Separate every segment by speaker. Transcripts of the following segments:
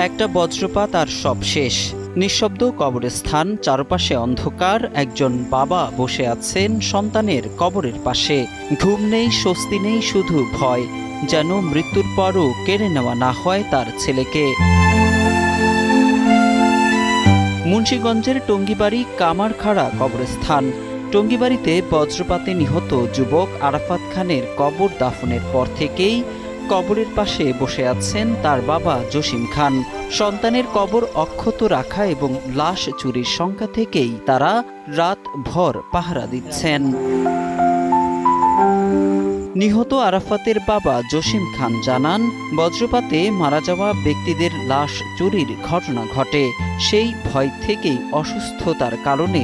Speaker 1: একটা বজ্রপাত আর সব শেষ। নিঃশব্দ কবরস্থান, চারপাশে অন্ধকার। একজন বাবা বসে আছেন সন্তানের কবরের পাশে। ঘুম নেই, স্বস্তি নেই, শুধু ভয়, যেন মৃত্যুর পরও কেড়ে নেওয়া না হয় তার ছেলেকে। মুন্সিগঞ্জের টঙ্গিবাড়ি কামারখাড়া কবরস্থান। টঙ্গিবাড়িতে বজ্রপাতে নিহত যুবক আরাফাত খানের কবর দাফনের পর থেকেই কবরের পাশে বসে আছেন তার বাবা জসিম খান। সন্তানের কবর অক্ষত রাখা এবং লাশ চুরির শঙ্কা থেকেই তারা রাত ভর পাহারা দিচ্ছেন। নিহত আরাফাতের বাবা জসিম খান জানান, বজ্রপাতে মারা যাওয়া ব্যক্তিদের লাশ চুরির ঘটনা ঘটে। সেই ভয় থেকেই অসুস্থতার কারণে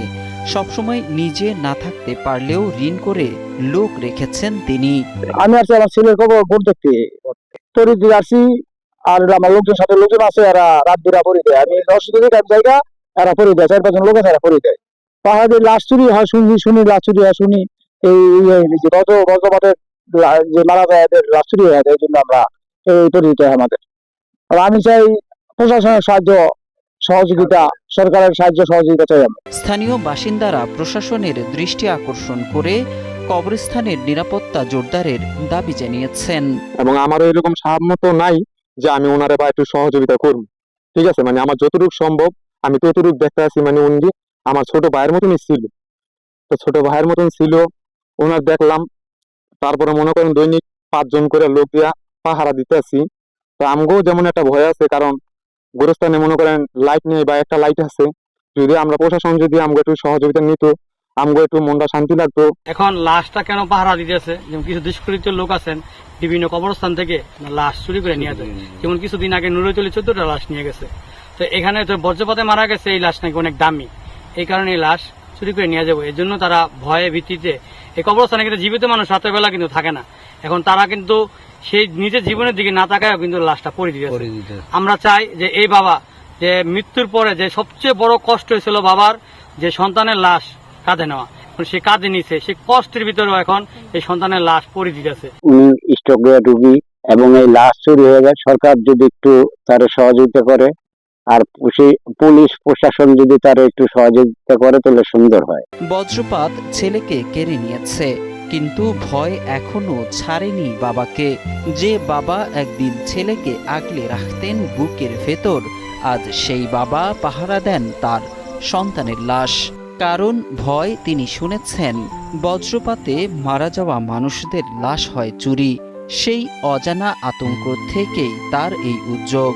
Speaker 1: সবসময় নিজে না থাকতে পারলেও ঋণ করে লোক রেখেছেন তিনি।
Speaker 2: আমি আসছি আমার ছেলের খবর ভোট দেখতে তরি দিয়ে আসি, আর আমার লোকজন সাথে লোকজন আছে, এরা রাত বিরা পরি দেয়। আমি অসুস্থ জায়গা এরা পরি দেয়, 4-5 জন লোক আছে, এরা পরি দেয়। পাহাড়ে লাশ চুরি হয় শুনি লাশ চুরি হয় শুনি। এই বজ্রপাতের যে মারা যায় এদের লাশ চুরি হয়ে যায়, এই জন্য আমরা এই তরি দিতে হয় আমাদের। আর আমি চাই প্রশাসনের সাহায্য সহযোগিতা, সরকারের সাহায্য সহযোগিতা চাই আমি।
Speaker 1: স্থানীয় বাসিন্দারা প্রশাসনের দৃষ্টি আকর্ষণ করে কবরস্থানের নিরাপত্তা জোরদারের দাবি জানিয়েছেন।
Speaker 3: এবং আমারও এরকম সামর্থ্য নাই যে আমি ওনারে বা একটু সহযোগিতা করব, ঠিক আছে। মানে আমার যতটুকু সম্ভব আমি ততটুকু দেখতে আছি। মানে উনি আমার ছোট ভাইয়ের মতনই ছিল, তো ছোট ভাইয়ের মতন ছিল ওনার দেখলাম। তারপরে মনে করেন দৈনিক 5 জন করে লোক দিয়া পাহারা দিতে আছি। তো আমগো যেমন একটা ভয় আছে, কারণ গোরস্থানে মনে করেন লাইট নেই বা একটা লাইট আছে। যদি আমরা প্রশাসন যদি আমগো একটু সহযোগিতা নিত, আমগো একটু মনটা শান্তি লাগতো।
Speaker 4: এখন লাশটা কেন পাহারা দিতেছে? যেমন কিছু দুষ্কৃত লোক আছেন বিভিন্ন কবরস্থান থেকে লাশ চুরি করে নিয়ে যায়। যেমন কিছুদিন আগে নুরতলি 14টা লাশ নিয়ে গেছে। তো এখানে তো বজ্রপাতে মারা গেছে, এই লাশ নাকি অনেক দামি, এই কারণে এই লাশ চুরি করে নিয়ে যাবো। এর জন্য তারা ভয়ে ভিত্তিতে এই কবরস্থানে কিন্তু জীবিত মানুষ রাতের বেলা কিন্তু থাকে না। এখন তারা কিন্তু সেই নিজের জীবনের দিকে না তাকায় কিন্তু লাশটা পড়ে দিয়েছে। আমরা চাই যে এই বাবা যে মৃত্যুর পরে যে সবচেয়ে বড় কষ্ট হয়েছিল বাবার, যে সন্তানের লাশ কাঁধে নেওয়া, সে কাঁধে নিছে, সে কষ্টের ভিতরেও এখন এই সন্তানের লাশ পড়ে দিতেছে।
Speaker 2: উনি স্ট্রোক রোগী এবং এই লাশ চুরি হয়ে যায়। সরকার যদি একটু তার সহযোগিতা করে আর পুলিশ প্রশাসন যদি তার একটু সহযোগিতা করে তাহলে সুন্দর হয়।
Speaker 1: বজ্রপাত ছেলেকে কেড়ে নিয়েছে, কিন্তু ভয় এখনো ছাড়েনি বাবাকে। যে বাবা একদিন ছেলেকে আগলে রাখতেন বুকের ভেতর, আজ সেই বাবা পাহারা দেন তার সন্তানের লাশ। কারণ ভয় তিনি শুনেছেন, বজ্রপাতে মারা যাওয়া মানুষদের লাশ হয় চুরি। সেই অজানা আতঙ্ক থেকেই তার এই উদ্যোগ।